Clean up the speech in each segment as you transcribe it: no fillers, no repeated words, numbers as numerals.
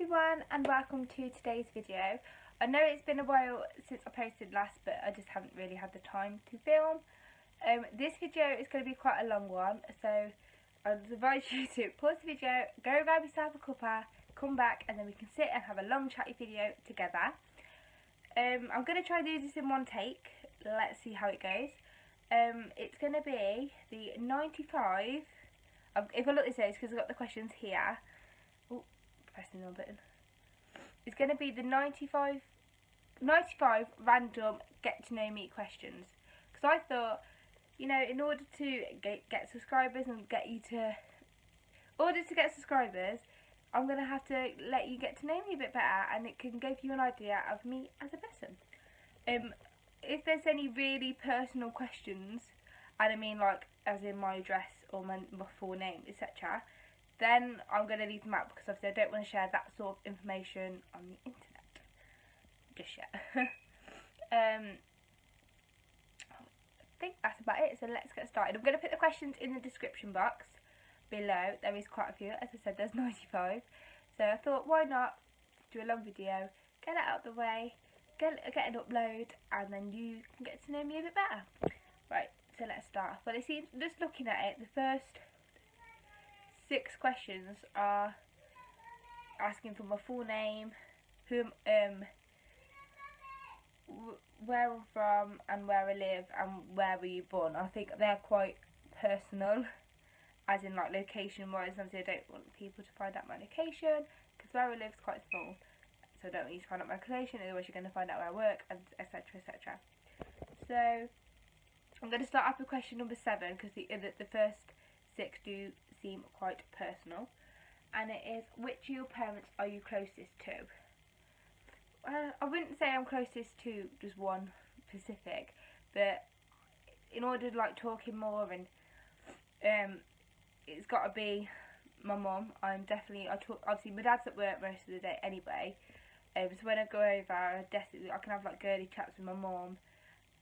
everyone and welcome to today's video. I know it's been a while since I posted last, but I just haven't really had the time to film. This video is going to be quite a long one, so I'd advise you to pause the video, go grab yourself a cuppa, come back and then we can sit and have a long chatty video together. I'm going to try to do this in one take. Let's see how it goes. It's going to be the 95, if I look this way it's because I've got the questions here. Oh, pressing the wrong button. It's going to be the 95 random get to know me questions, because I thought, you know, in order to get subscribers and get subscribers, I'm going to have to let you get to know me a bit better, and it can give you an idea of me as a person. If there's any really personal questions, and I mean like as in my address or my full name, etc., then I'm going to leave them out, because obviously I don't want to share that sort of information on the internet just yet. I think that's about it, so let's get started. I'm going to put the questions in the description box below. There is quite a few, as I said, there's 95, so I thought why not do a long video, get it out of the way, get an upload, and then you can get to know me a bit better. Right, so let's start. Well, it seems, just looking at it, the first 6 questions are asking for my full name, where I'm from and where I live and where were you born. I think they're quite personal, as in like location wise. Obviously I don't want people to find out my location, because where I live is quite small, so I don't want you to find out my location, otherwise you're going to find out where I work, and etc, etc. So I'm going to start off with question number 7, because the first 6 do seem quite personal, and it is, which of your parents are you closest to? I wouldn't say I'm closest to just one specific, but in order to like talking more, and it's got to be my mum. Obviously my dad's at work most of the day anyway, so when I go over I can have like girly chats with my mum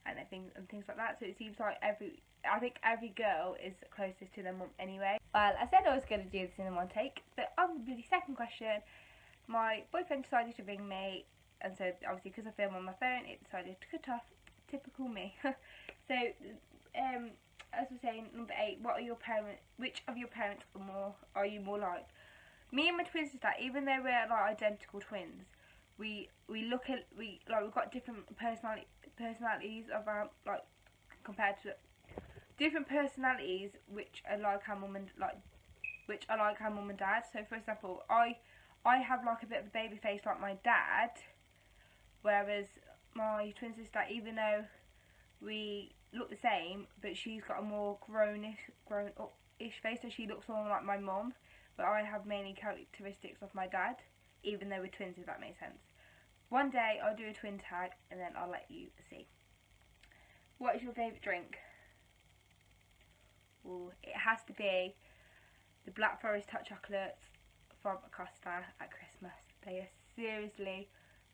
and things like that. So it seems like I think every girl is closest to their mum anyway. Well, I said I was going to do this in one take, but on the second question, my boyfriend decided to ring me, and so obviously because I film on my phone, it decided to cut off. Typical me. So as we're saying, number 8, which of your parents are you more like? Me and my twin sister, even though we're like identical twins, we've got different personalities of our, like, compared to different personalities which are like our mum and dad. So for example, I have like a bit of a baby face like my dad, whereas my twin sister, even though we look the same, but she's got a more grown up-ish face, so she looks more like my mum, but I have mainly characteristics of my dad, even though we're twins, if that makes sense. One day I'll do a twin tag and then I'll let you see. What is your favourite drink? Ooh, it has to be the Black Forest hot chocolates from Costa at Christmas. They are seriously,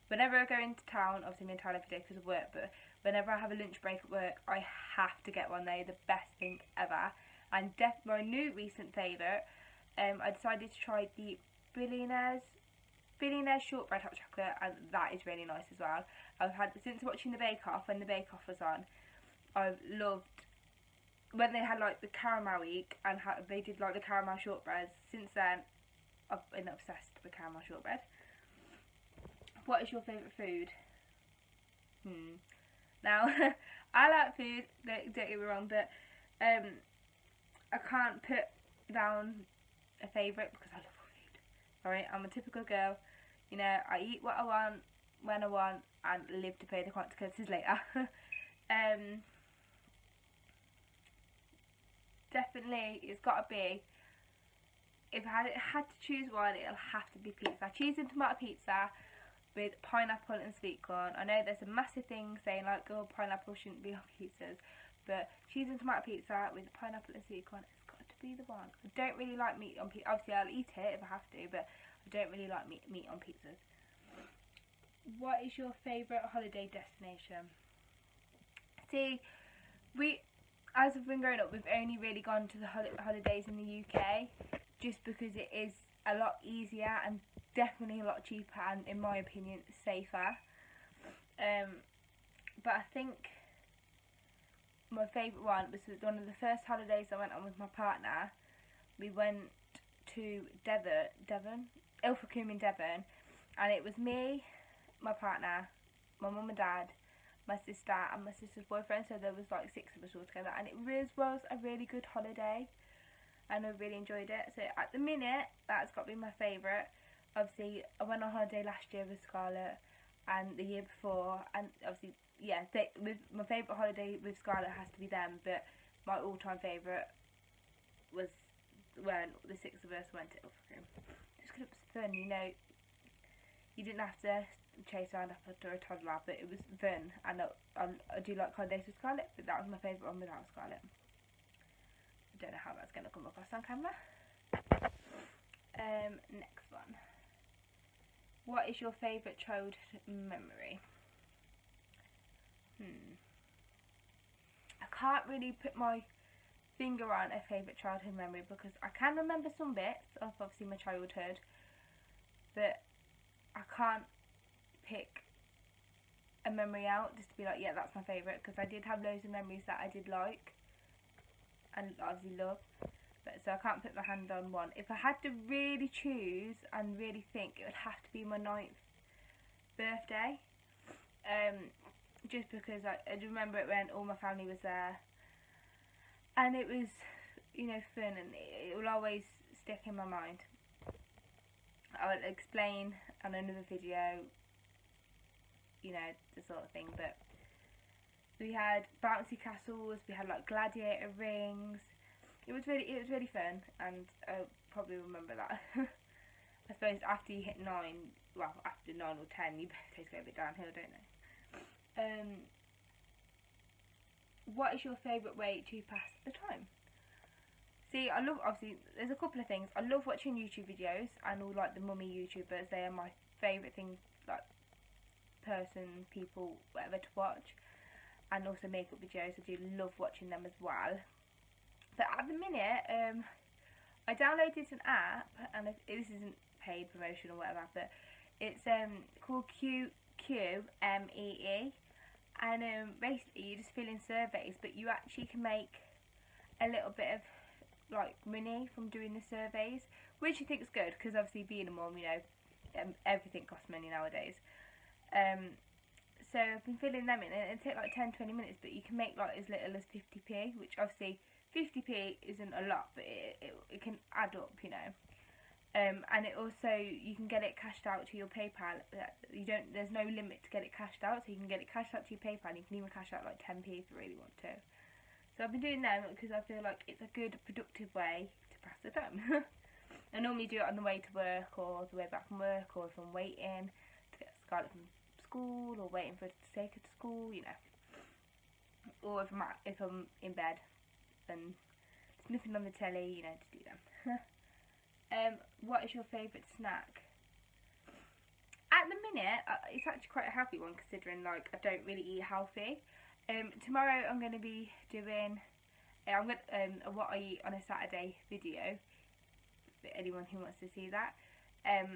whenever I go into town, obviously I'm in town every day because of work, but whenever I have a lunch break at work, I have to get one. They're the best thing ever. And my new recent favourite, I decided to try the Billionaire's shortbread hot chocolate, and that is really nice as well. I've had, since watching the Bake Off, when the Bake Off was on, I've loved when they had like the caramel week and they did like the caramel shortbreads. Since then I've been obsessed with caramel shortbread. What is your favourite food? Now I like food, don't get me wrong, but I can't put down a favourite because I love food. Alright, I'm a typical girl, you know, I eat what I want, when I want, and live to pay the consequences later. Definitely, it's got to be, if I had to choose one, it'll have to be pizza. Cheese and tomato pizza with pineapple and sweet corn. I know there's a massive thing saying like, oh, pineapple shouldn't be on pizzas, but cheese and tomato pizza with pineapple and sweet corn, it's got to be the one. I don't really like meat on pizza. Obviously I'll eat it if I have to, but I don't really like meat on pizzas. What is your favourite holiday destination? See, as I've been growing up, we've only really gone to the holidays in the UK, just because it is a lot easier and definitely a lot cheaper and, in my opinion, safer. But I think my favourite one was one of the first holidays I went on with my partner. We went to Devon, Ilfracombe in Devon, and it was me, my partner, my mum and dad, my sister and my sister's boyfriend, so there was like 6 of us all together, and it was a really good holiday and I really enjoyed it. So at the minute, that's got to be my favourite. Obviously I went on holiday last year with Scarlett and the year before, and obviously yeah, with my favourite holiday with Scarlett has to be them, but my all-time favourite was when the 6 of us went to Ilfracombe. Just because it was fun, you know, you didn't have to chase around after a toddler, but it was fun, and I do like holidays with Scarlett, but that was my favourite one without Scarlett. I don't know how that's going to come across on camera. Next one. What is your favourite childhood memory? I can't really put my finger on a favourite childhood memory, because I can remember some bits of obviously my childhood, but I can't pick a memory out just to be like, yeah, that's my favourite, because I did have loads of memories that I did like and obviously love, but so I can't put my hand on one. If I had to really choose and really think, it would have to be my 9th birthday, just because I remember it when all my family was there, and it was, you know, fun, and it will always stick in my mind. I will explain on another video, you know, the sort of thing, but we had bouncy castles, we had like gladiator rings. It was really fun, and I probably remember that. I suppose after you hit 9, well, after 9 or 10, your birthdays go a bit downhill, don't they? What is your favourite way to pass the time? See, I love, obviously, there's a couple of things. I love watching YouTube videos, and all like the mummy YouTubers. They are my favourite things, like people, whatever, to watch. And also makeup videos. I do love watching them as well. But at the minute, I downloaded an app, and this isn't paid promotion or whatever, but it's called QMEE, and basically you just fill in surveys, but you actually can make a little bit of like money from doing the surveys, which I think is good, because obviously being a mum, you know, everything costs money nowadays. So I've been filling them in, and it takes like 10-20 minutes, but you can make like as little as 50p, which obviously 50p isn't a lot, but it can add up, you know. And it also, you can get it cashed out to your PayPal. There's no limit to get it cashed out, so you can get it cashed out to your PayPal, and you can even cash out like 10p if you really want to. So I've been doing them because I feel like it's a good, productive way to pass the time. I normally do it on the way to work, or the way back from work, or if I'm waiting to get Scarlett from school, or waiting for her to take her to school, you know. Or if I'm in bed and there's nothing on the telly, you know, to do them. What is your favourite snack? At the minute, it's actually quite a healthy one, considering like I don't really eat healthy. Tomorrow I'm going to be doing a what I eat on a Saturday video for anyone who wants to see that. I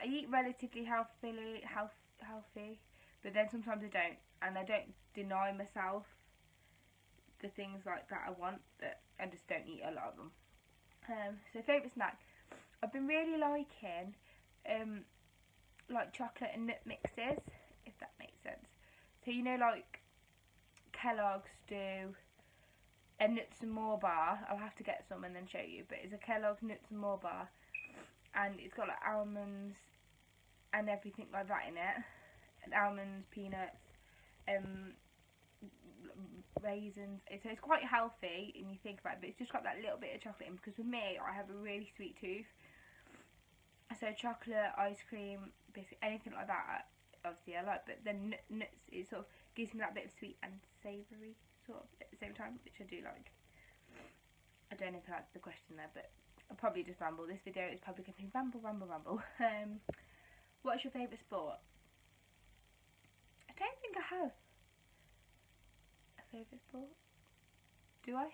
eat relatively healthy, but then sometimes I don't, and I don't deny myself the things like that I want, but I just don't eat a lot of them. So favourite snack, I've been really liking like chocolate and nut mixes, if that makes sense. So you know, like Kellogg's do a nuts and more bar. I'll have to get some and then show you, but it's a Kellogg's nuts and more bar, and it's got like almonds and everything like that in it, and almonds, peanuts, raisins. So it's quite healthy, and you think about it, but it's just got that little bit of chocolate in, because with me, I have a really sweet tooth. So chocolate, ice cream, biscuit, anything like that, obviously I like, but then nuts, it sort of gives me that bit of sweet and savoury sort of at the same time, which I do like. I don't know if that's the question there, but I'll probably just ramble. This video is probably going to be ramble. What's your favourite sport? I don't think I have a favourite sport. Do I?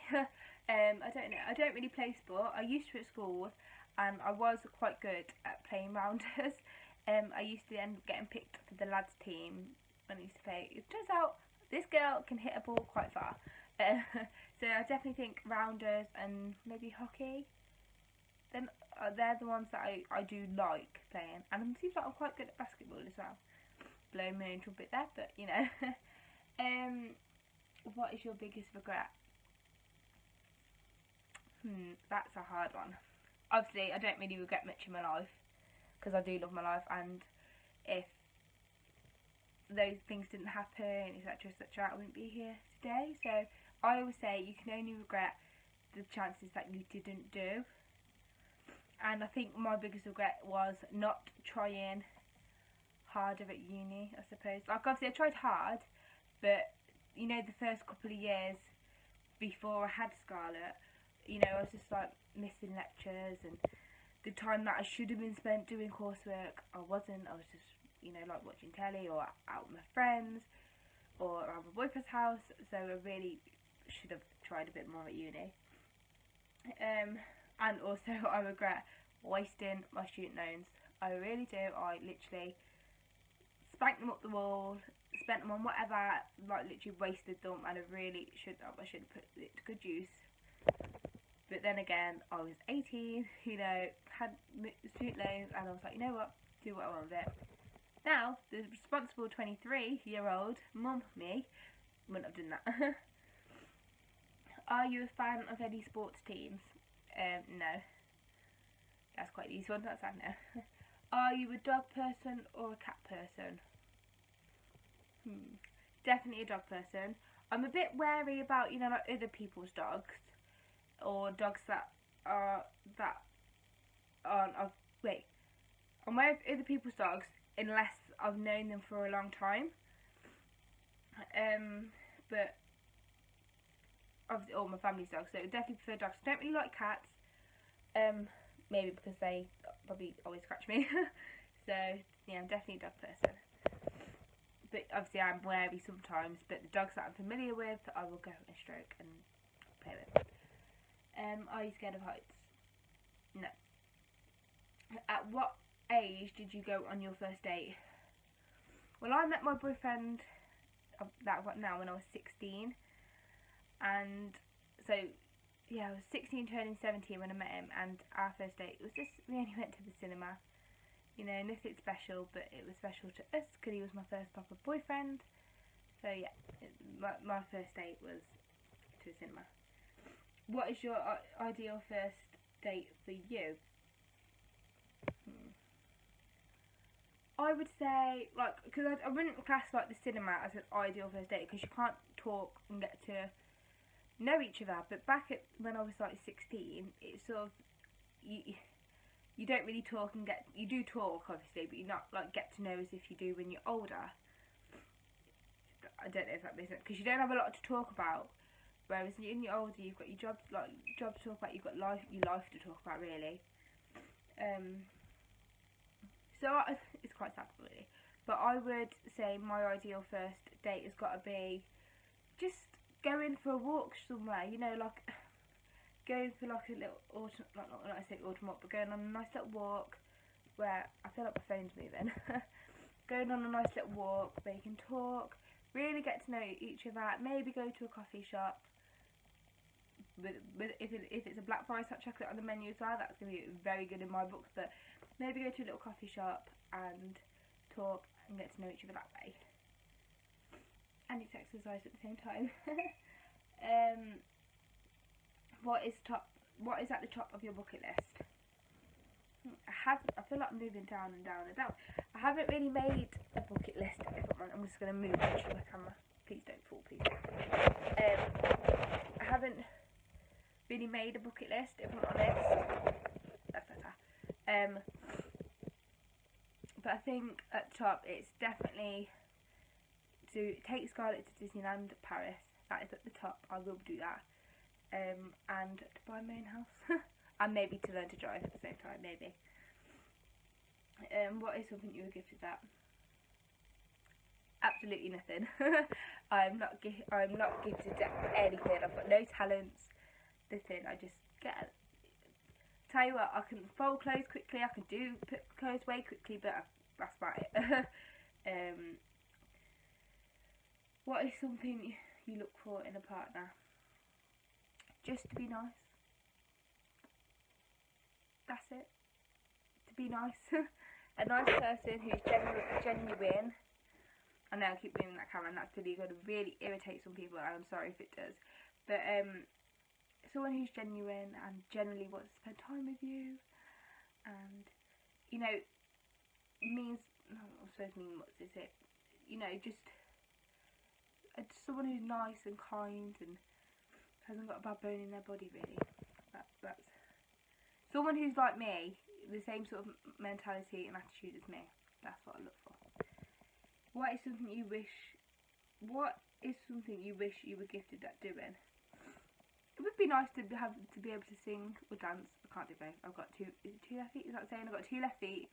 I don't know. I don't really play sport. I used to at school, and I was quite good at playing rounders. I used to end up getting picked for the lads team when I used to play. It turns out this girl can hit a ball quite far. So I definitely think rounders and maybe hockey. Then they're the ones that I do like playing, and it seems like I'm quite good at basketball as well. Blow my own trumpet there, but you know. What is your biggest regret? That's a hard one. Obviously, I don't really regret much in my life, because I do love my life, and if those things didn't happen, etc, etc, I wouldn't be here today. So I always say you can only regret the chances that you didn't do. And I think my biggest regret was not trying harder at uni, I suppose. Like, obviously I tried hard, but you know, the first couple of years before I had Scarlet, you know, I was just like missing lectures, and the time that I should have been spent doing coursework, I wasn't. I was just, you know, like watching telly or out with my friends or around my boyfriend's house. So I really should have tried a bit more at uni. And also I regret wasting my student loans. I really do. I literally spanked them up the wall, spent them on whatever, like literally wasted them, and I really should have. I should have put it to good use. But then again, I was 18, you know, had student loans, and I was like, you know what, do what I want with it. Now, the responsible 23-year-old mum, me, wouldn't have done that. Are you a fan of any sports teams? No. That's quite an easy one, that's that no. Are you a dog person or a cat person? Definitely a dog person. I'm a bit wary about, you know, like other people's dogs, or dogs that aren't I'm wary of other people's dogs unless I've known them for a long time. But obviously all my family's dogs, so I definitely prefer dogs. I don't really like cats, maybe because they probably always scratch me. So yeah, I'm definitely a dog person. But obviously I'm wary sometimes, but the dogs that I'm familiar with, I will go and stroke and play with. Are you scared of heights? No. At what age did you go on your first date? Well, I met my boyfriend that I've got now when I was 16, and so yeah, I was 16 turning 17 when I met him, and our first date was just, we only went to the cinema. You know, nothing special, but it was special to us because he was my first proper boyfriend. So yeah, my first date was to the cinema. What is your ideal first date for you? I would say, like, because I wouldn't class like the cinema as an ideal first date, because you can't talk and get to know each other. But back at when I was like 16, it's sort of you don't really talk and get, you do talk obviously, but you not like get to know as if you do when you're older. I don't know if that makes sense, because you don't have a lot to talk about. Whereas when you're older, you've got your job to talk about, you've got your life to talk about, really. So it's quite sad, really. But I would say my ideal first date has got to be just going for a walk somewhere. You know, like going for like a little autumn, not I say autumn walk, but going on a nice little walk where I feel like my phone's moving. Going on a nice little walk where you can talk, really get to know each other. Maybe go to a coffee shop. If it's a Black Forest hot chocolate on the menu as well, that's going to be very good in my books. But maybe go to a little coffee shop and talk and get to know each other that way. And it's exercise at the same time. What is at the top of your bucket list? I feel like I'm moving down and down and down. I haven't really made a bucket list. I'm just going to move to the camera. Please don't fall, please. I haven't really made a bucket list, if I'm honest. That's better. But I think at the top it's definitely to take Scarlett to Disneyland Paris. That is at the top. I will do that. And to buy my own house. And maybe to learn to drive at the same time, maybe. What is something you were gifted at? Absolutely nothing. I'm not gifted at anything. I've got no talents. Nothing. I just get tell you what, I can fold clothes quickly, I can put clothes away quickly, but that's about it. What is something you look for in a partner? Just to be nice. That's it. To be nice. A nice person who's genuine. I know I keep moving that camera and that's really going to really irritate some people, and I'm sorry if it does. But someone who's genuine and generally wants to spend time with you, and you know, means, I suppose mean, what is it? You know, just someone who's nice and kind and hasn't got a bad bone in their body, really. That's someone who's like me, the same sort of mentality and attitude as me. That's what I look for. What is something you wish you were gifted at doing? It would be nice to be able to sing or dance. I can't do both. I've got two left feet. Is that saying? I've got 2 left feet,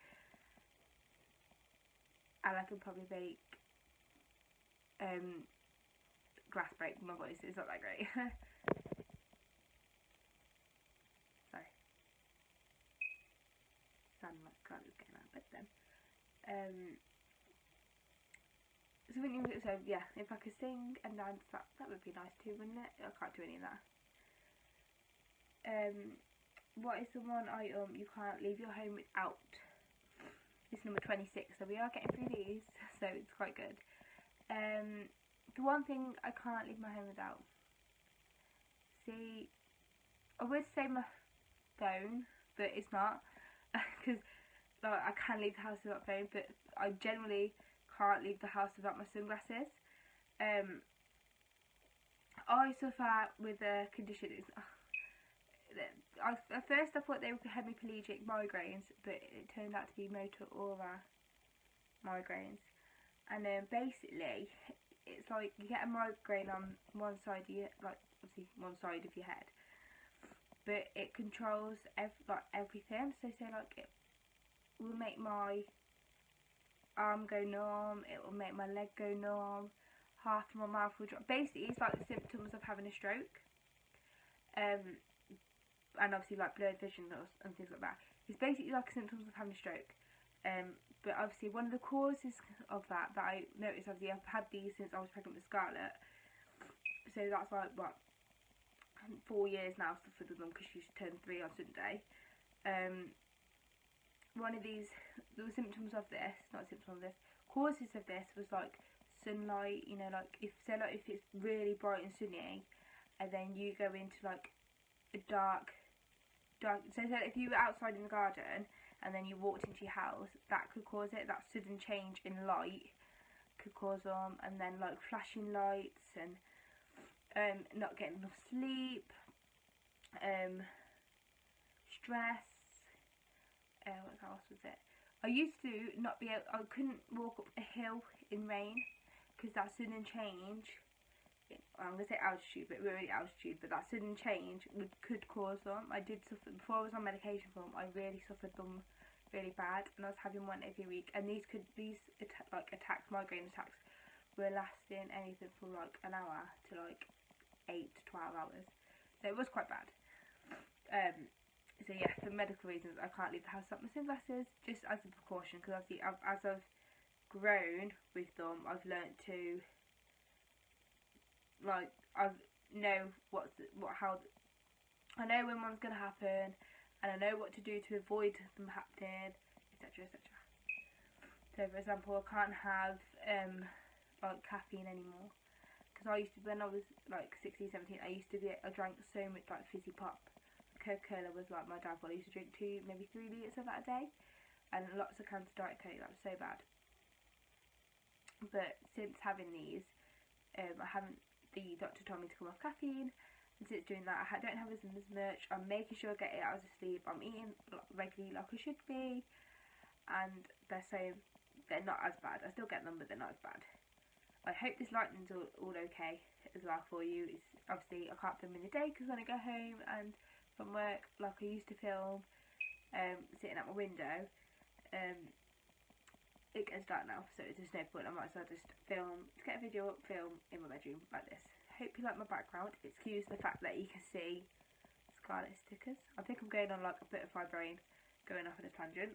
and I can probably make glass break with my voice. It's not that great. Sorry. Sounding like I can't just get out of bed then. So yeah, if I could sing and dance, that would be nice too, wouldn't it? I can't do any of that. What is the one item you can't leave your home without? This is number 26, so we are getting through these, so it's quite good. The one thing I can't leave my home without. See, I would say my phone, but it's not, because like, I can leave the house without phone, but I generally can't leave the house without my sunglasses. I suffer with a condition. At first I thought they were hemiplegic migraines, but it turned out to be motor aura migraines. And basically, it's like you get a migraine on one side of your, like obviously one side of your head, but it controls everything. So say like it will make my arm go numb, it will make my leg go numb, half of my mouth will drop. Basically, it's like the symptoms of having a stroke. And obviously like blurred vision and things like that. It's basically like symptoms of having a stroke. But obviously one of the causes of that I noticed, obviously I've had these since I was pregnant with Scarlett. So that's like, what, 4 years now I've suffered with them, because she turned 3 on Sunday. One of these, the symptoms of this, not symptoms of this, causes of this was like sunlight, you know, like if it's really bright and sunny, and then you go into like a dark, so if you were outside in the garden and then you walked into your house, that could cause it. That sudden change in light could cause and then like flashing lights and not getting enough sleep, stress. What else was it? I used to not be able, I couldn't walk up a hill in rain, because that sudden change, I'm going to say altitude, but really altitude, but that sudden change could cause them. I did suffer, before I was on medication for them, I really suffered them really bad, and I was having one every week, and these attacks, migraine attacks, were lasting anything from like an hour to like 8 to 12 hours, so it was quite bad. So yeah, for medical reasons, I can't leave the house without my sunglasses, just as a precaution, because obviously as I've grown with them, I've learnt to, like, I know I know when one's going to happen, and I know what to do to avoid them happening, etc, etc. So for example, I can't have like caffeine anymore, because I used to, when I was like 16, 17, I drank so much like fizzy pop. Coca-Cola was like my downfall. I used to drink 2, maybe 3 litres of that a day, and lots of cans of Diet Coke. That was so bad. But since having these, the doctor told me to come off caffeine, and since doing that I don't have as much. I'm making sure I get 8 hours of sleep, I'm eating regularly like I should be, and they're not as bad. I still get them, but they're not as bad. I hope this lighting's all okay as well for you. It's obviously I can't film in the day, because when I go home and from work, like I used to film sitting at my window, it gets dark now, so there's no point. I might as well just get a video up, film in my bedroom like this. Hope you like my background. Excuse the fact that you can see Scarlet stickers. I think I'm going on like a bit of my brain, going off on a tangent.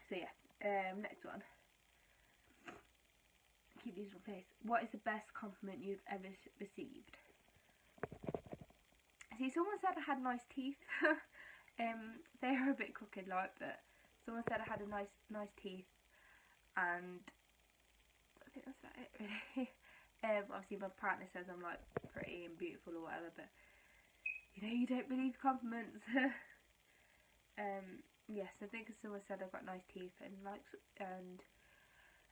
So yeah, next one. Keep these in place. What is the best compliment you've ever received? See, someone said I had nice teeth. They are a bit crooked, like, but someone said I had a nice teeth, and I think that's about it, really. Obviously, my partner says I'm like pretty and beautiful or whatever, but you know, you don't believe compliments. Yes, I think someone said I've got nice teeth and a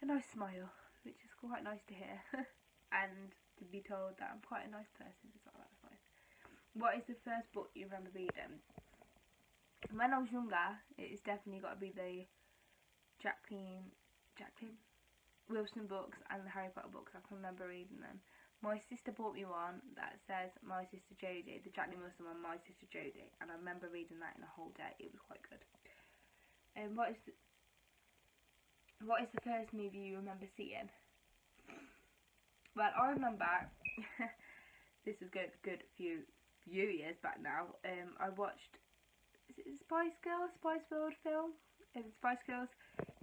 nice smile, which is quite nice to hear, and to be told that I'm quite a nice person as well. That's nice. What is the first book you remember reading? When I was younger, it's definitely got to be the Jacqueline Wilson books and the Harry Potter books. I can remember reading them. My sister bought me one that says My Sister Jodie, the Jacqueline Wilson one, My Sister Jodie, and I remember reading that in a whole day. It was quite good. And what is the first movie you remember seeing? Well, I remember this was good few years back now. I watched, is it the Spice World film? It was Spice Girls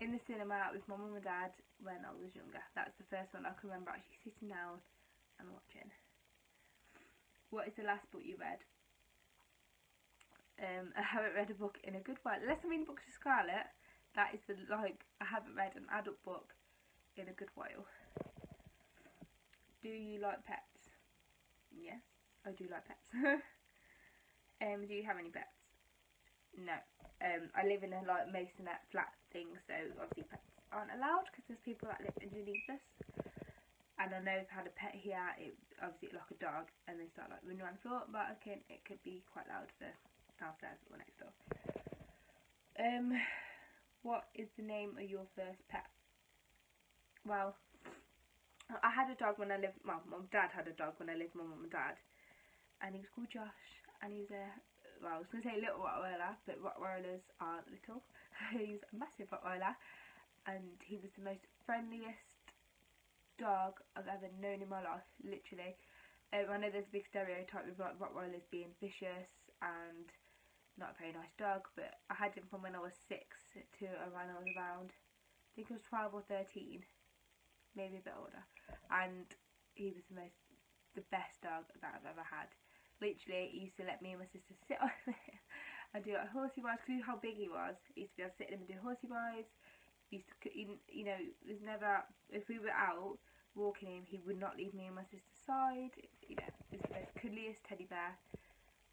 in the cinema with my mum and dad when I was younger. That's the first one I can remember actually sitting down and watching. What is the last book you read? I haven't read a book in a good while. Unless I'm reading books of Scarlet, that is I haven't read an adult book in a good while. Do you like pets? Yes, I do like pets. Do you have any pets? No. I live in a like masonette flat thing, so obviously pets aren't allowed because there's people that live underneath us. And I know I've had a pet here. It obviously like a dog, and they start like running around the floor, but okay, it could be quite loud for downstairs or next door. What is the name of your first pet? Well, I had a dog when I lived. Well, my dad had a dog when I lived with my mum and dad, and he was called Josh, and he was well, I was going to say little Rottweiler, but Rottweilers are little. He was a massive Rottweiler, and he was the most friendliest dog I've ever known in my life, literally. I know there's a big stereotype with like Rottweilers being vicious and not a very nice dog, but I had him from when I was 6 to around I was around, I think I was 12 or 13, maybe a bit older, and he was the best dog that I've ever had. Literally, he used to let me and my sister sit on him and do like horsey rides, because how big he was. He used to be able to sit him and do horsey rides. He used to, you know, there's never, if we were out walking him, he would not leave me and my sister's side. You know, he's the most cuddliest teddy bear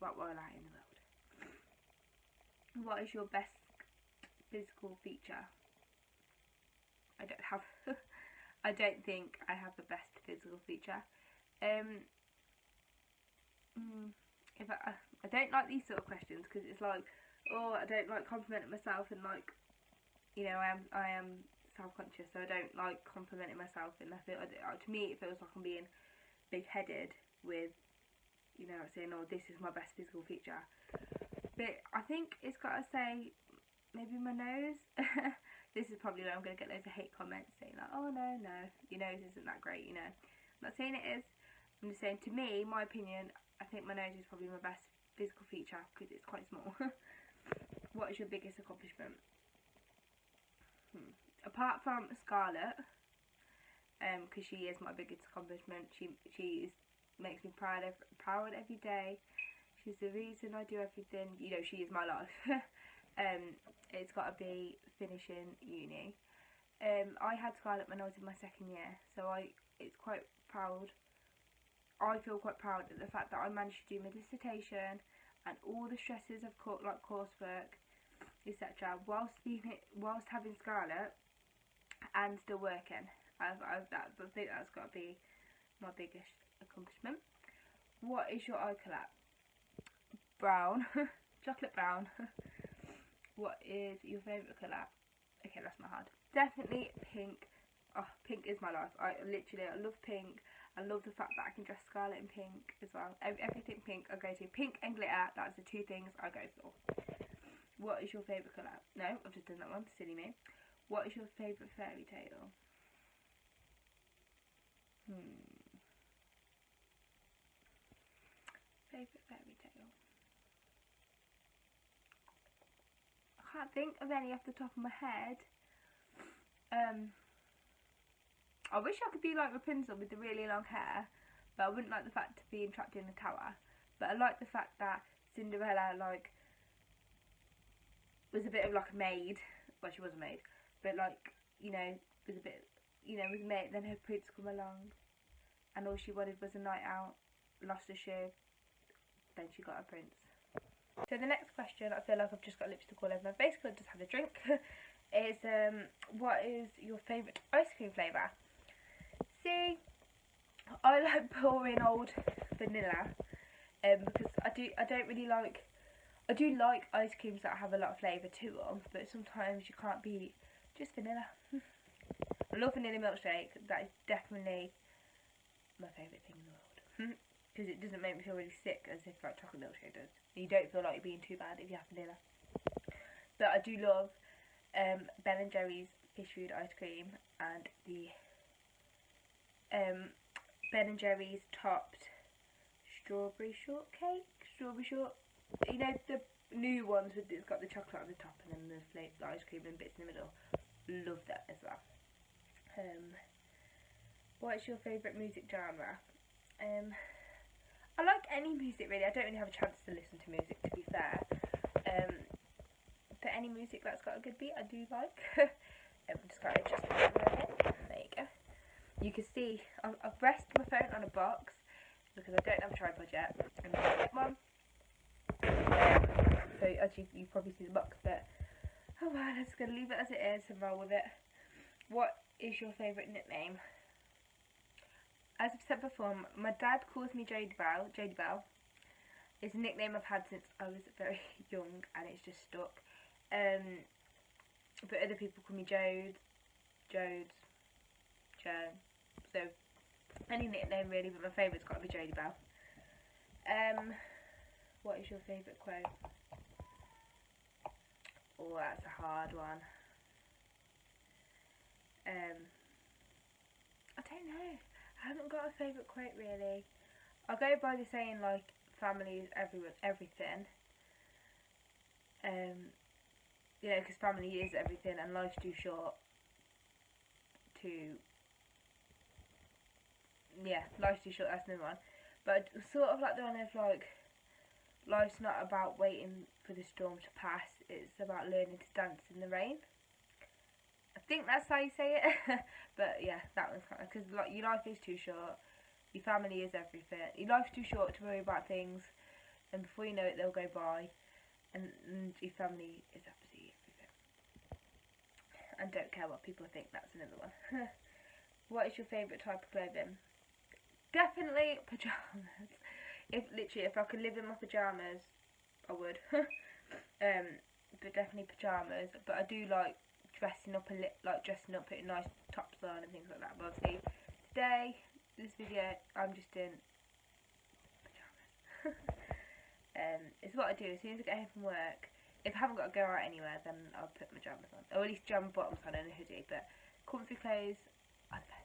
Rottweiler in the world. What is your best physical feature? I don't have, I don't think I have the best physical feature. If I don't like these sort of questions, because it's like, oh, I don't like complimenting myself, and like, you know, I am self-conscious, so I don't like complimenting myself, and I feel, to me it feels like I'm being big-headed with, you know, saying, oh, this is my best physical feature. But I think it's got to say maybe my nose. This is probably where I'm going to get loads of hate comments saying like, oh no, your nose isn't that great, you know. I'm not saying it is, I'm just saying, to me, my opinion, I think my nose is probably my best physical feature because it's quite small. What is your biggest accomplishment? Apart from Scarlet, because she is my biggest accomplishment. She makes me proud every day. She's the reason I do everything. You know, she is my life. It's got to be finishing uni. I had Scarlet when I was in my second year, so it's quite proud. I feel quite proud of the fact that I managed to do my dissertation and all the stresses of like coursework, etc. whilst having Scarlet and still working. I think that's got to be my biggest accomplishment. What is your eye colour? Brown. Chocolate brown. What is your favourite colour? Okay, that's not hard. Definitely pink. Oh, pink is my life. I love pink. I love the fact that I can dress Scarlet in pink as well. Everything pink I go to. Pink and glitter, that's the two things I go for. What is your favourite colour? No, I've just done that one, silly me. What is your favourite fairy tale? Favourite fairy tale? can't think of any off the top of my head. I wish I could be like Rapunzel with the really long hair, but I wouldn't like the fact of being trapped in the tower. But I like the fact that Cinderella like was a bit of like a maid. Well, she was a maid, but like, you know, was a bit, you know, was a maid. Then her prince come along, and all she wanted was a night out. Lost her shoe. Then she got a prince. So the next question, I feel like I've just got lipstick all over my face because I just had a drink. Is what is your favourite ice cream flavour? See, I like boring old vanilla, because I do like ice creams that have a lot of flavour to them, but sometimes you can't beat just vanilla. I love vanilla milkshake. That is definitely my favourite thing in the world, because it doesn't make me feel really sick as if like chocolate milkshake does. You don't feel like you're being too bad if you have vanilla. But I do love Ben and Jerry's fish food ice cream and the Ben and Jerry's topped strawberry shortcake. You know, the new ones with it's got the chocolate on the top and then the ice cream and bits in the middle. Love that as well. What is your favourite music genre? I like any music really. I don't really have a chance to listen to music, to be fair. But any music that's got a good beat I do like. I'm just going to adjust it a little bit. There you go. You can see I've rested my phone on a box because I don't have a tripod yet. I'm going to get one. So as you probably see the box, but oh well, I'm just going to leave it as it is and roll with it. What is your favourite nickname? As I've said before, my dad calls me Jodie Bell. It's a nickname I've had since I was very young and it's just stuck. But other people call me Jodes, Joan. So any nickname really, but my favourite's got to be Jodie Bell. What is your favourite quote? Oh, that's a hard one. I don't know. I haven't got a favourite quote really. I'll go by the saying like family is everything. You know, because family is everything and life's too short to... Yeah, life's too short, that's another one. But sort of like the one of like, life's not about waiting for the storm to pass, it's about learning to dance in the rain. I think that's how you say it. But yeah, that one's kind of, because like, your life is too short, your family is everything. Your life's too short to worry about things, and before you know it, they'll go by. And your family is absolutely everything. And don't care what people think, that's another one. What is your favourite type of clothing? Definitely pyjamas. If I could live in my pyjamas, I would. But definitely pyjamas. But I do like dressing up putting nice tops on and things like that. But obviously today, this video, I'm just in pyjamas. It's what I do as soon as I get home from work. If I haven't got to go out anywhere, then I'll put my pyjamas on, or at least jam bottoms on and a hoodie. But comfy clothes are the best.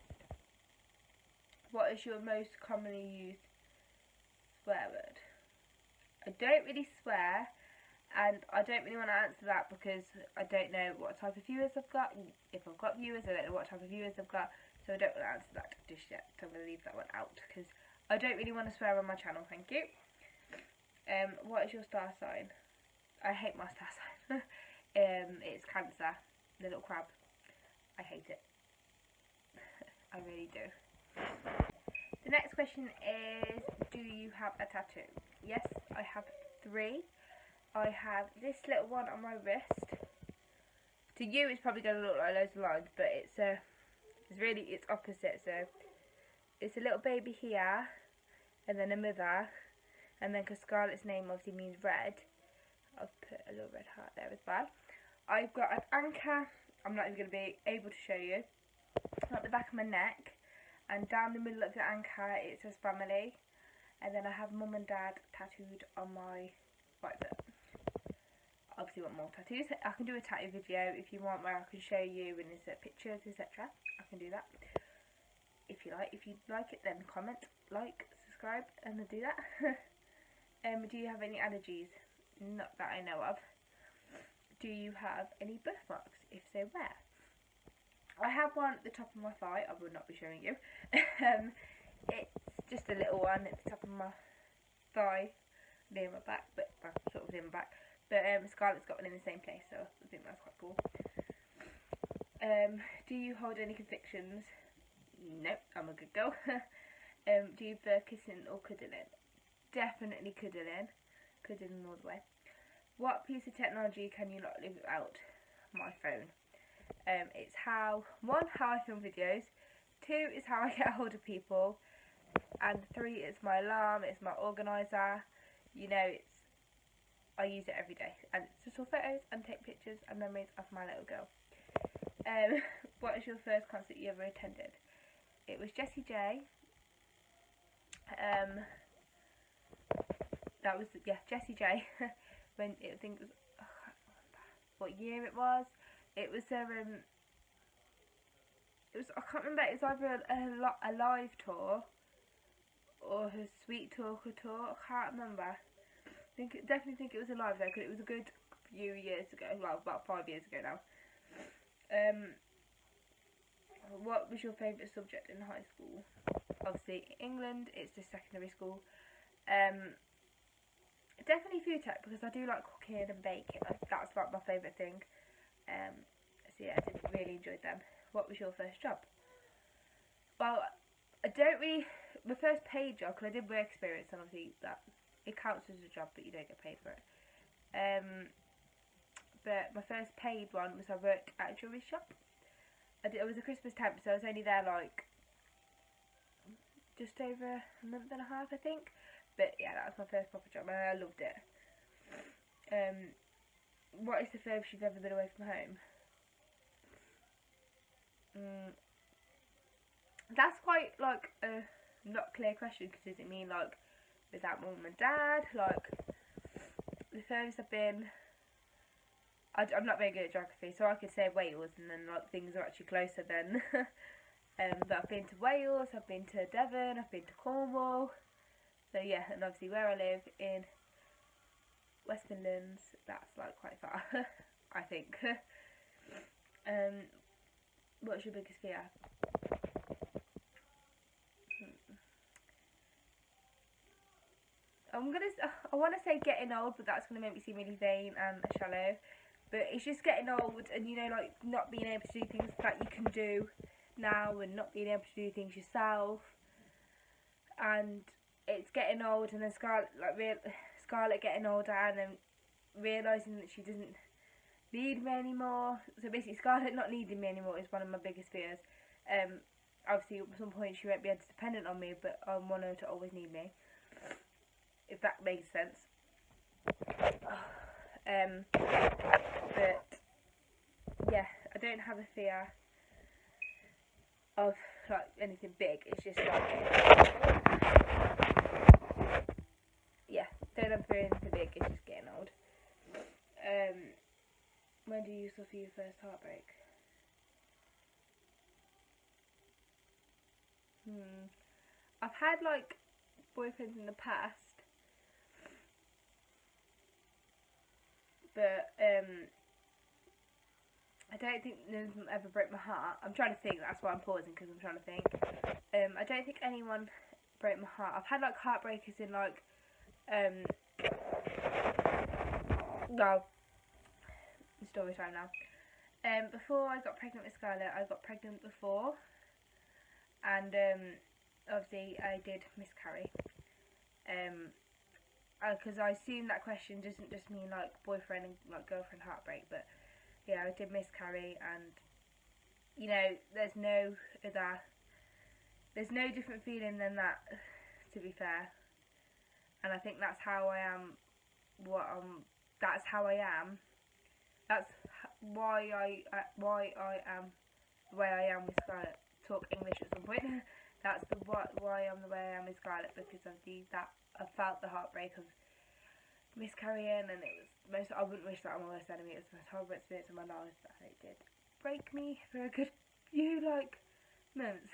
What is your most commonly used swear word? I don't really swear, and I don't really want to answer that because I don't know what type of viewers I've got. If I've got viewers, I don't know what type of viewers I've got, so I don't want to answer that just yet. So I'm going to leave that one out because I don't really want to swear on my channel. Thank you. What is your star sign? I hate my star sign. It's Cancer, the little crab. I hate it. I really do. The next question is, do you have a tattoo? Yes, I have 3. I have this little one on my wrist. To you it's probably going to look like loads of lines, but it's opposite. So it's a little baby here, and then a mother, and then because Scarlett's name obviously means red, I've put a little red heart there as well. I've got an anchor, I'm not even going to be able to show you, at the back of my neck, and down the middle of the anchor it says family, and then I have mum and dad tattooed on my right foot. Obviously want more tattoos. I can do a tattoo video if you want, where I can show you and insert pictures, etc. I can do that if you like. If you like it, then comment, like, subscribe, and then do that. Do you have any allergies? Not that I know of. do you have any birthmarks? If so, where? I have one at the top of my thigh. I will not be showing you. It's just a little one at the top of my thigh, near my back, but well, sort of near my back. But Scarlett's got one in the same place, so I think that's quite cool. Do you hold any convictions? Nope, I'm a good girl. Do you prefer kissing or cuddling? Definitely cuddling. Cuddling all the way. What piece of technology can you not live without? My phone. It's how I film videos, 2 is how I get hold of people, and 3 is my alarm, it's my organiser. You know, I use it every day, and it's to store photos and take pictures and memories of my little girl. What is your first concert you ever attended? It was Jessie J. That was, yeah, Jessie J. When I think it was, I can't remember what year it was. It was I can't remember. It was either a live tour or her Sweet Talker tour. I can't remember. Definitely think it was a live though, because it was a good few years ago. Well, about 5 years ago now. What was your favourite subject in high school? Obviously, England. It's just secondary school. Definitely food tech, because I do like cooking and baking. That's like my favourite thing. So yeah, I did really enjoyed them. What was your first job? Well, I don't really. My first paid job, because I did work experience, and obviously that it counts as a job, but you don't get paid for it. But my first paid one was I worked at a jewellery shop. I was a Christmas temp, so I was only there like just over a month and a half, I think. But yeah, that was my first proper job, and I loved it. What is the furthest you've ever been away from home? That's quite like a not clear question, because does it mean like without mum and dad? Like the furthest I've been, I'm not very good at geography, so I could say Wales, and then like things are actually closer than. But I've been to Wales, I've been to Devon, I've been to Cornwall. So yeah, and obviously where I live in West Midlands, that's like quite far, I think. What's your biggest fear? I want to say getting old, but that's going to make me seem really vain and shallow. But it's just getting old, and you know, like not being able to do things that you can do now, and not being able to do things yourself. And it's getting old, and then Scarlett getting older, and then realising that she doesn't need me anymore. So basically, Scarlett not needing me anymore is one of my biggest fears. Obviously, at some point she won't be able to dependent on me, but I want her to always need me, if that makes sense. But yeah, I don't have a fear of like anything big. It's just like, yeah, don't have a fear of anything big. It's just getting old. When do you suffer your first heartbreak? I've had like boyfriends in the past, but I don't think none of them ever broke my heart. I'm trying to think, that's why I'm pausing, because I'm trying to think. I don't think anyone broke my heart. I've had like heartbreakers in like well, story time now. Before I got pregnant with Scarlett, I got pregnant before, and obviously I did miscarry. Because I assume that question doesn't just mean like boyfriend and like girlfriend heartbreak, but yeah, I did miscarry, and you know, there's no different feeling than that, to be fair. And I think that's how I am. That's how I am. That's why I am the way I am with Scarlett. Talk English at some point. That's why I'm the way I am with Scarlett, because of I felt the heartbreak of miscarrying, and I wouldn't wish that on my worst enemy. It was the most horrible experience of my life, and it did break me for a good few like months.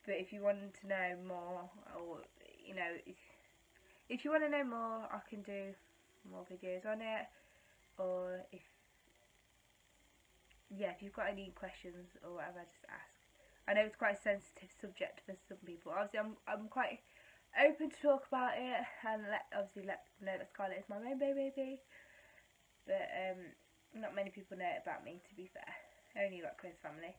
But if you wanted to know more, or you know, if you want to know more, I can do more videos on it, or if you've got any questions or whatever, just ask. I know it's quite a sensitive subject for some people. Obviously, I'm quite open to talk about it, and obviously let them know that Scarlett is my rainbow baby. But not many people know it about me, to be fair. Only like close family.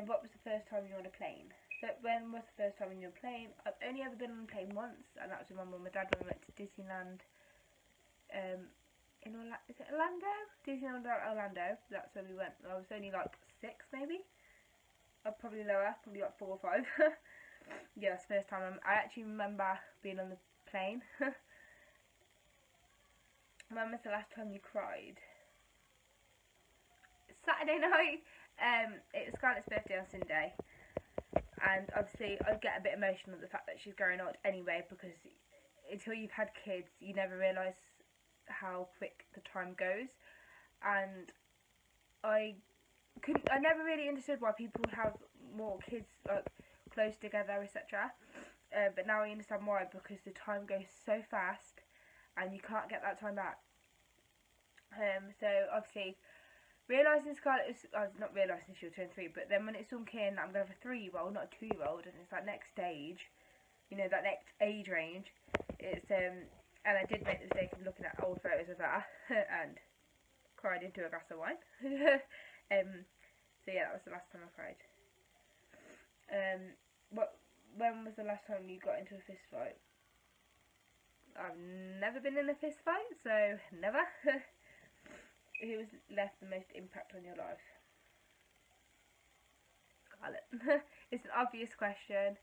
What was the first time you were on a plane? So when was the first time you were on a plane? I've only ever been on a plane once, and that was with my mum and my dad when we went to Disneyland. In is it Orlando? Disneyland Orlando. That's where we went. I was only like 6 maybe. Or probably lower, probably like 4 or 5. Yeah, that's the first time. I actually remember being on the plane. When was the last time you cried? Saturday night. It was Scarlett's birthday on Sunday, and obviously I get a bit emotional at the fact that she's growing up anyway, because until you've had kids you never realise how quick the time goes, and I never really understood why people would have more kids like close together, etc. But now I understand why, because the time goes so fast and you can't get that time back. So obviously realising Scarlett was, I was not realising she was 23, but then when it sunk in I'm going to have a 3-year-old, not a 2-year-old, and it's that next stage, you know, that next age range. It's and I did make the mistake of looking at old photos of her and cried into a glass of wine. So yeah, that was the last time I cried. When was the last time you got into a fist fight? I've never been in a fist fight, so never. Who has left the most impact on your life? Scarlett. It's an obvious question,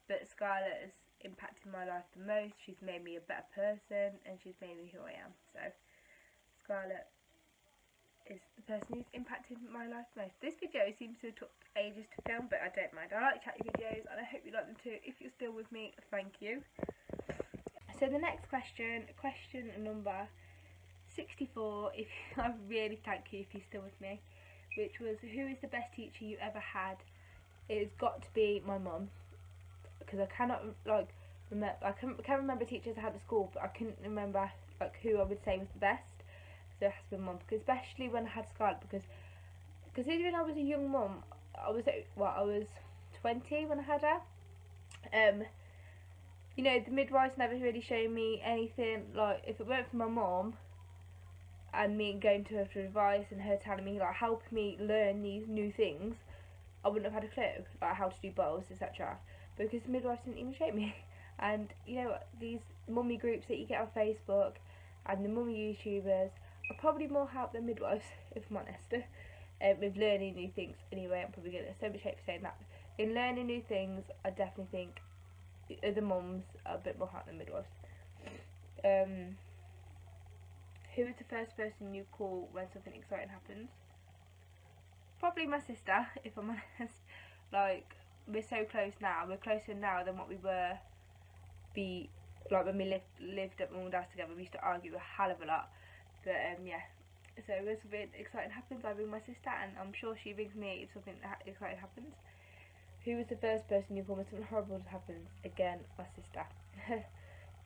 but Scarlett has impacted my life the most. She's made me a better person, and she's made me who I am. So Scarlett is the person who's impacted my life most. This video seems to have took ages to film, but I don't mind. I like chatty videos, and I hope you like them too. If you're still with me, thank you. So the next question number 64, I really thank you if you're still with me, which was, who is the best teacher you ever had? It's got to be my mum, because I cannot remember. I can remember teachers I had at school, but I couldn't remember like who I would say was the best. So it has to be mum, because especially when I had Scarlett, because considering I was a young mum, I was 20 when I had her. You know, the midwives never really showed me anything. Like, if it weren't for my mum and me going to her for advice and her telling me, like, helping me learn these new things, I wouldn't have had a clue, like how to do bowls, etc. Because the midwives didn't even show me. And you know, these mummy groups that you get on Facebook and the mummy YouTubers are probably more help than midwives, if I'm honest. With learning new things. Anyway, I'm probably getting so much hate for saying that. In learning new things, I definitely think the mums are a bit more help than midwives. Who is the first person you call when something exciting happens? Probably my sister, if I'm honest. Like, we're so close now. We're closer now than what we were like when we lived at mum and dad's together. We used to argue a hell of a lot. But yeah. So when something exciting happens, I ring my sister, and I'm sure she rings me if something exciting happens. Who was the first person you call when something horrible happens? Again, my sister.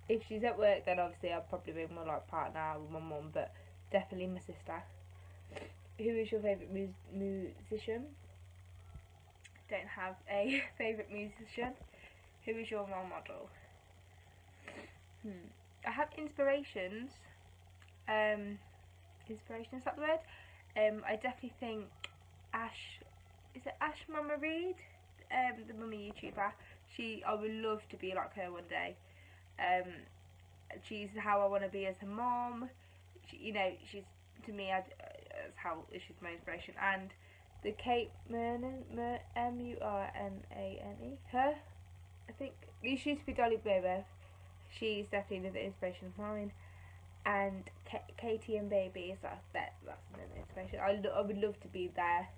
If she's at work, then obviously I'll probably ring my partner or my mum, but definitely my sister. Who is your favourite musician? Don't have a favourite musician. Who is your role model? I have inspirations. Inspiration, is that the word? I definitely think is it Ash Mama Reed? The mummy YouTuber. I would love to be like her one day. She's how I want to be as a mom. You know, she's, to me, she's my inspiration. And the Kate Murnan, M-U-R-N-A-N-E, her, I think, she used to be Dolly Baby. She's definitely another inspiration of mine. And Katie and Baby is that's another inspiration. I would love to be there,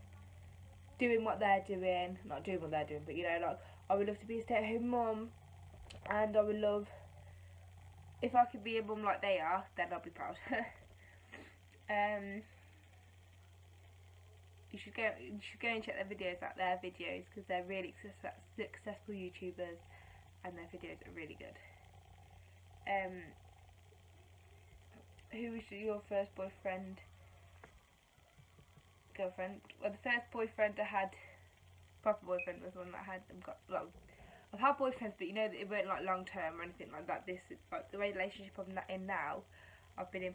doing what they're doing, not doing what they're doing, but you know, like, I would love to be a stay-at-home mum, and I would love, if I could be a mum like they are, then I'll be proud. You should go and check their videos out, because they're really successful YouTubers, and their videos are really good. Who was your first boyfriend, girlfriend? Well, the first boyfriend I had, proper boyfriend, was one that I had. I've had boyfriends, but you know that it weren't like long term or anything like that. This is like the relationship I'm in now. I've been in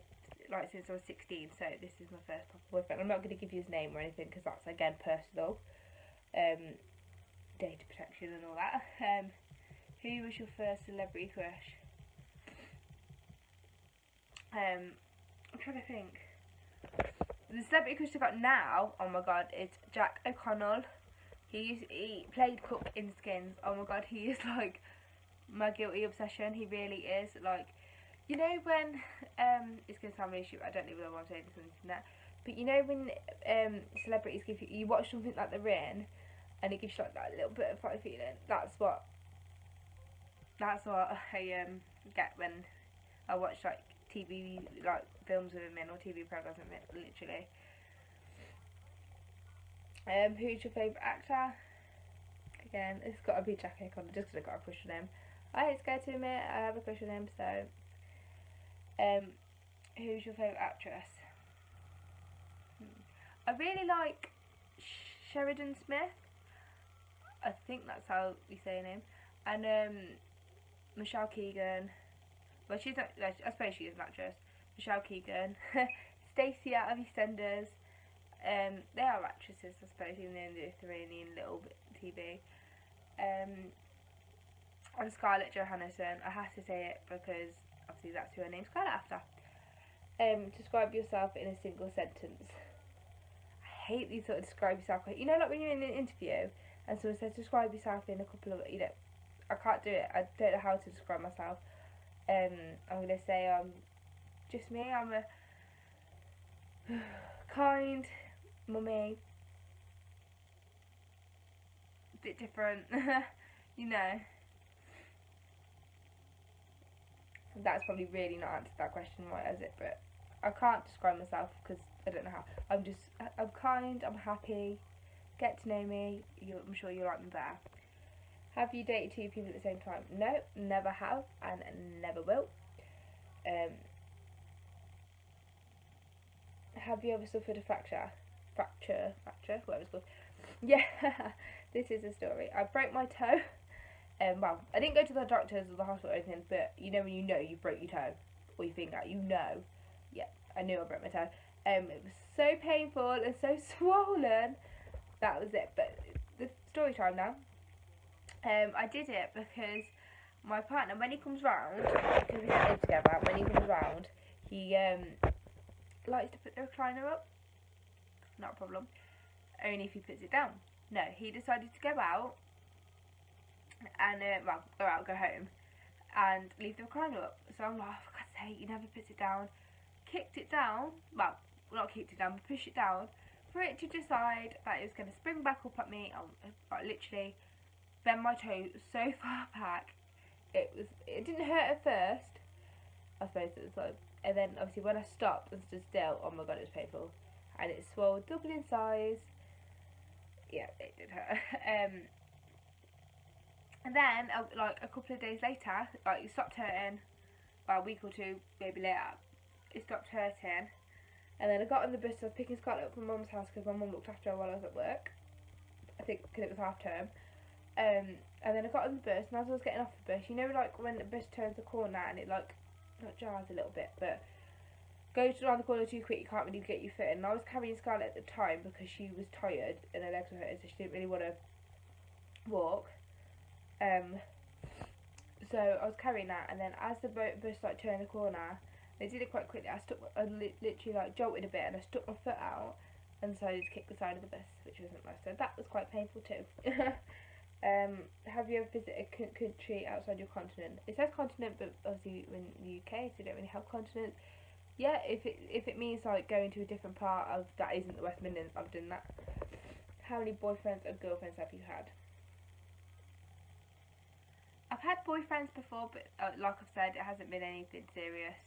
like since I was 16, so this is my first proper boyfriend. I'm not going to give you his name or anything because that's again personal, data protection and all that. Who was your first celebrity crush? I'm trying to think. The celebrity crush I got now, oh my god, it's Jack O'Connell. He played Cook in Skins. Oh my god, he is like my guilty obsession. He really is. Like, you know when it's gonna sound really stupid. I don't even know what I'm saying this and that. But you know when celebrities give you watch something like they're in, and it gives you like that little bit of funny feeling. That's what I get when I watch like TV, like films with him in, or TV programs with him, literally. Who's your favourite actor? Again, it's got to be Jack O'Connell, just because I've got a crush on him. I ain't scared to admit I have a crush on him, so. Who's your favourite actress? I really like Sheridan Smith. I think that's how we say her name. And Michelle Keegan. Well, she's not, I suppose she is an actress. Michelle Keegan. Stacey out of EastEnders. They are actresses, I suppose, even though they're only in little bit TV. And Scarlett Johansson. I have to say it because obviously that's who her name's Scarlett after. Describe yourself in a single sentence. I hate these sort of describe yourself. You know, like when you're in an interview and someone says describe yourself in a couple of, you know, I can't do it. I don't know how to describe myself. I'm gonna say just me. I'm a kind mummy, a bit different, you know. That's probably really not answered that question right, has it? But I can't describe myself because I don't know how. I'm kind, I'm happy, get to know me, I'm sure you'll like me better. Have you dated two people at the same time? No, never have, and never will. Have you ever suffered a fracture, whatever it's called? Yeah, this is a story. I broke my toe. Well, I didn't go to the doctors or the hospital or anything, but you know when you know you broke your toe, or your finger, you know. Yeah, I knew I broke my toe. It was so painful and so swollen. That was it. But the story time now. I did it because my partner, when he comes round, because we don't live together, when he comes round, he likes to put the recliner up. Not a problem. Only if he puts it down. No, he decided to go out and, go home and leave the recliner up. So I'm like, oh, for God's sake, he never puts it down. Kicked it down, well, not kicked it down, but pushed it down, for it to decide that it was going to spring back up at me. I literally bent my toe so far back. It didn't hurt at first, I suppose it was like, and then obviously when I stopped and stood still, oh my god, it was painful, and it swelled double in size. Yeah, it did hurt. And then like a couple of days later, like it stopped hurting. About a week or two maybe later, it stopped hurting. And then I got on the bus. I was picking Scarlett up from Mum's house because my mum looked after her while I was at work. I think because it was half term. And then I got on the bus, and as I was getting off the bus, you know, like when the bus turns the corner and it like not jars a little bit, but goes around the corner too quick, you can't really get your foot in. And I was carrying Scarlett at the time because she was tired and her legs were hurting, so she didn't really want to walk. So I was carrying that, and then as the bus like turned the corner, they did it quite quickly. I literally like jolted a bit, and I stuck my foot out, and so I just kicked the side of the bus, which wasn't nice. So that was quite painful too. Have you ever visited a country outside your continent? It says continent, but obviously we're in the UK, so we don't really have continents. Yeah, if it means like going to a different part of that isn't the West Midlands, I've done that. How many boyfriends or girlfriends have you had? I've had boyfriends before, but like I've said, it hasn't been anything serious.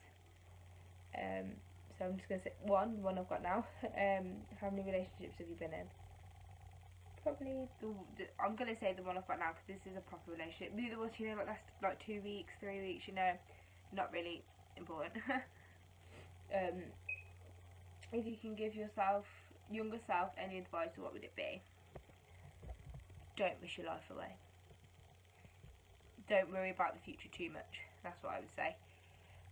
So I'm just going to say one I've got now. How many relationships have you been in? Probably, I'm going to say the one I've got now, because this is a proper relationship. The other ones, you know, like that's like 2 weeks, 3 weeks, you know, not really important. If you can give yourself, younger self, any advice, what would it be? Don't wish your life away. Don't worry about the future too much. That's what I would say.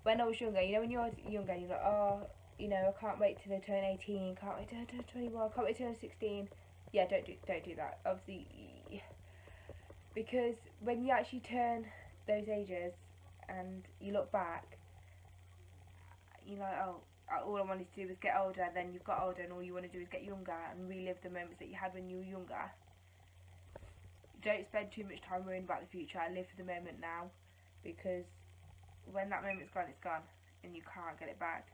When I was younger, you know, when you're younger, you're like, oh, you know, I can't wait till I turn 18, can't wait till I turn 21, can't wait till I turn 16. Yeah, don't do that. Obviously, because when you actually turn those ages and you look back, you're like, oh, all I wanted to do was get older. Then you've got older, and all you want to do is get younger and relive the moments that you had when you were younger. Don't spend too much time worrying about the future. Live for the moment now, because when that moment's gone, it's gone, and you can't get it back.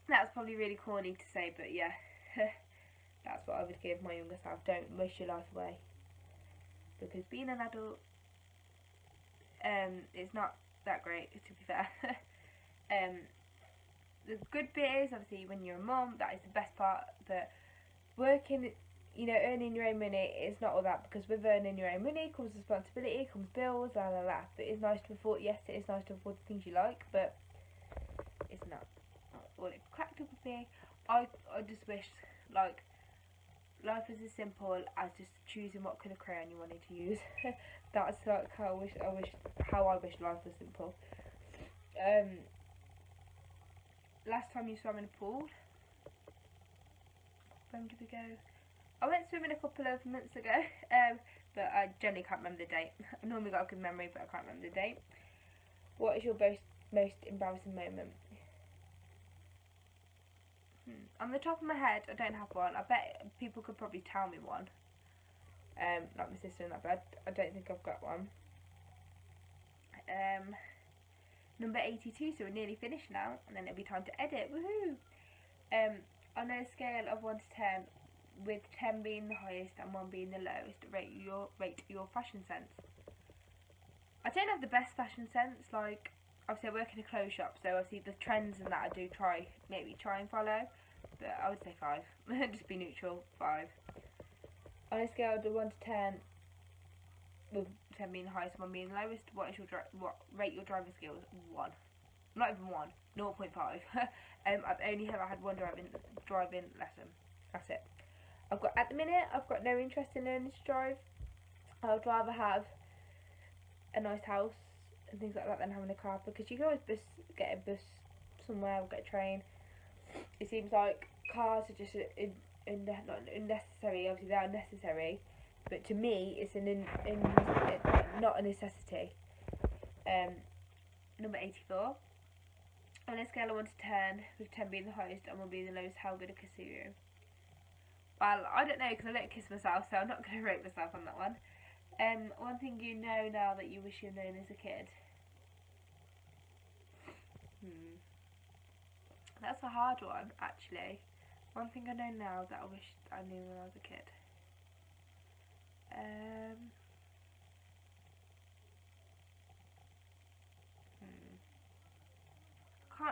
That's probably really corny to say, but yeah, that's what I would give my younger self. Don't wish your life away, because being an adult, it's not that great, to be fair. The good bit is, obviously, when you're a mum, that is the best part, but working, you know, earning your own money is not all that, because with earning your own money comes responsibility, comes bills, la la la. But it's nice to afford, yes, it is nice to afford the things you like, but it's not all it cracked up to be. I just wish, like, life is as simple as just choosing what colour crayon you wanted to use. That's like how I wish life was simple. Last time you swam in a pool, when did we go? I went swimming a couple of months ago, but I generally can't remember the date. I normally got a good memory, but I can't remember the date. What is your most embarrassing moment? On the top of my head, I don't have one. I bet people could probably tell me one. Like my sister and that, but I don't think I've got one. Number 82, so we're nearly finished now, and then it'll be time to edit. Woohoo! On a scale of 1 to 10, with 10 being the highest and 1 being the lowest, rate your fashion sense. I don't have the best fashion sense. Like, obviously I work in a clothes shop, so obviously the trends and that I do try and follow, but I would say 5. Just be neutral. 5. On a scale of 1 to 10, with 10 being the highest and 1 being the lowest, rate your driving skills? 1. Not even 1. 0.5. I've only ever had one driving lesson. That's it. At the minute, I've got no interest in learning to drive. I would rather have a nice house and things like that than having a car, because you can always get a bus somewhere or get a train. It seems like cars are just not unnecessary. Obviously they are necessary, but to me it's not a necessity. Number 84. On a scale of 1 to 10, with 10 being the highest and 1 being the lowest, how good a kiss are you? Well, I don't know, because I don't kiss myself, so I'm not going to rate myself on that one. One thing you know now that you wish you'd known as a kid? That's a hard one, actually. One thing I know now that I wish I knew when I was a kid.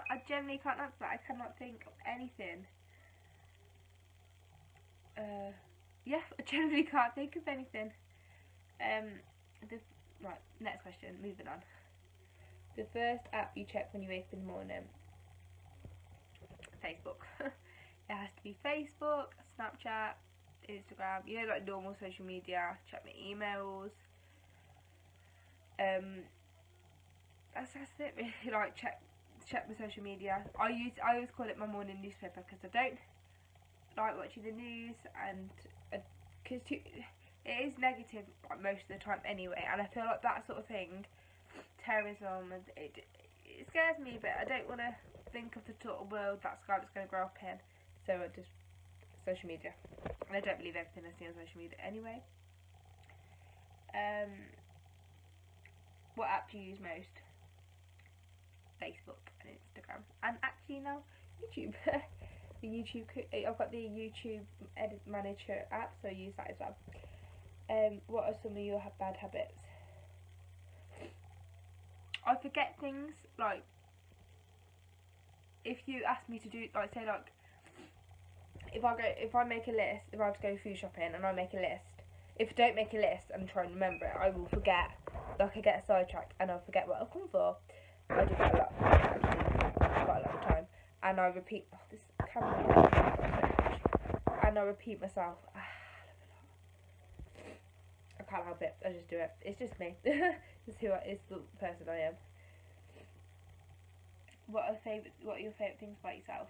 I generally can't answer that. I cannot think of anything. Yeah, I generally can't think of anything. Right, next question, moving on. The first app you check when you wake up in the morning? Facebook. It has to be Facebook, Snapchat, Instagram, you know, like normal social media. Check my emails. That's it really. Like check my social media. I always call it my morning newspaper, because I don't like watching the news, and because it is negative like, most of the time anyway, and I feel like that sort of thing, terrorism, and it scares me, but I don't want to think of the total world that's going to grow up in, so I just social media, and I don't believe everything I see on social media anyway. What app do you use most? Facebook and Instagram, and actually now YouTube. I've got the YouTube Edit Manager app, so I use that as well. What are some of your bad habits? I forget things. Like, if you ask me to do, like, say, like, if I make a list, if I have to go food shopping and I make a list, if I don't make a list and try and remember it, I will forget like I get sidetracked and I forget what I've come for. I do that a lot, actually, quite a lot of the time. And I repeat, oh, this camera, and I repeat myself. I can't help it. I just do it. It's just me. It's the person I am. What are your favourite things about yourself?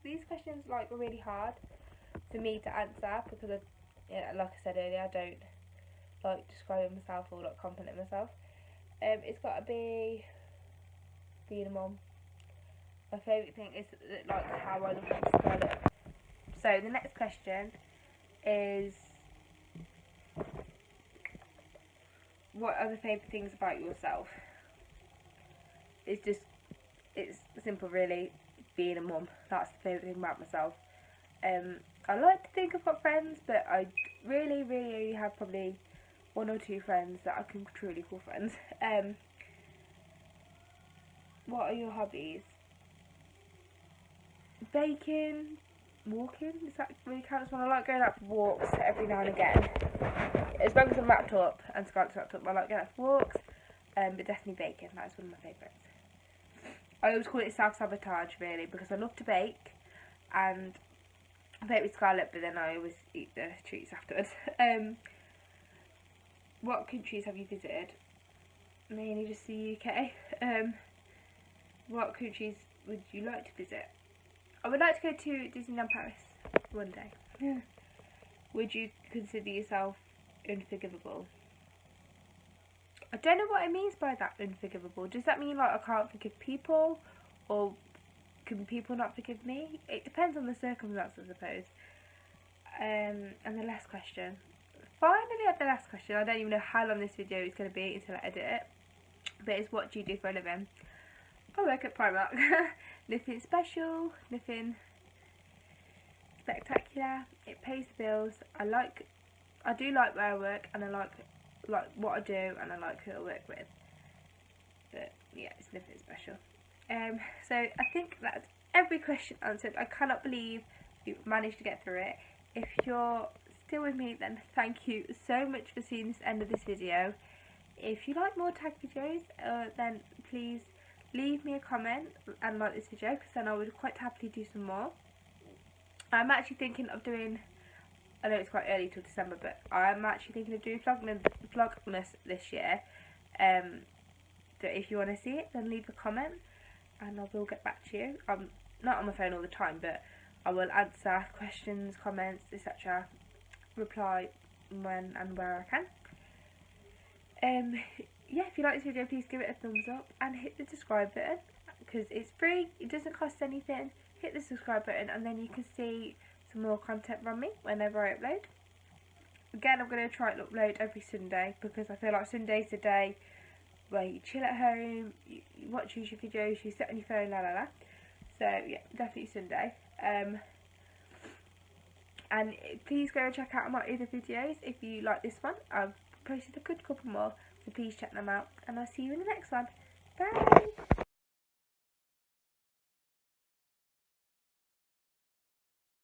These questions like are really hard for me to answer because like I said earlier, I don't like describing myself or like complimenting myself. It's got to be being a mum. My favourite thing is like how I look at Scarlett. So the next question is, what are the favourite things about yourself? It's simple really, being a mum. That's the favourite thing about myself. I like to think I've got friends, but I really only have probably 1 or 2 friends that I can truly call friends. What are your hobbies? Baking, walking, does that really count as one? I like going out for walks every now and again. As long as I'm wrapped up and Scarlett's wrapped up, I like going out for walks, but definitely baking, that's one of my favourites. I always call it self-sabotage really, because I love to bake, and I bake with Scarlett, but then I always eat the treats afterwards. What countries have you visited? Mainly just the UK. What countries would you like to visit? I would like to go to Disneyland Paris one day. Yeah. Would you consider yourself unforgivable? I don't know what it means by that, unforgivable. Does that mean like I can't forgive people, or can people not forgive me? It depends on the circumstances, I suppose. And the last question. Finally at the last question. I don't even know how long this video is going to be until I edit it. But it's, what do you do for a living? I work at Primark. Nothing special, nothing spectacular. It pays the bills. I do like where I work, and I like what I do, and I like who I work with. But yeah, it's nothing special. So I think that's every question answered. I cannot believe you managed to get through it. If you're still with me, then thank you so much for seeing this end of this video. If you like more tag videos, then please leave me a comment and like this video, because then I would quite happily do some more. I'm actually thinking of doing, I know it's quite early till December, but I'm actually thinking of doing Vlogmas this year. So if you want to see it, then leave a comment and I will get back to you. I'm not on my phone all the time, but I will answer questions, comments, etc. Reply when and where I can. Yeah, if you like this video, please give it a thumbs up and hit the subscribe button, because it's free, it doesn't cost anything. Hit the subscribe button and then you can see some more content from me whenever I upload. Again, I'm going to try and upload every Sunday, because I feel like Sunday's the day where you chill at home, you watch YouTube videos, you sit on your phone, la la la. So yeah, definitely Sunday. And please go and check out my other videos if you like this one. I've posted a good couple more, so please check them out, and I'll see you in the next one. Bye!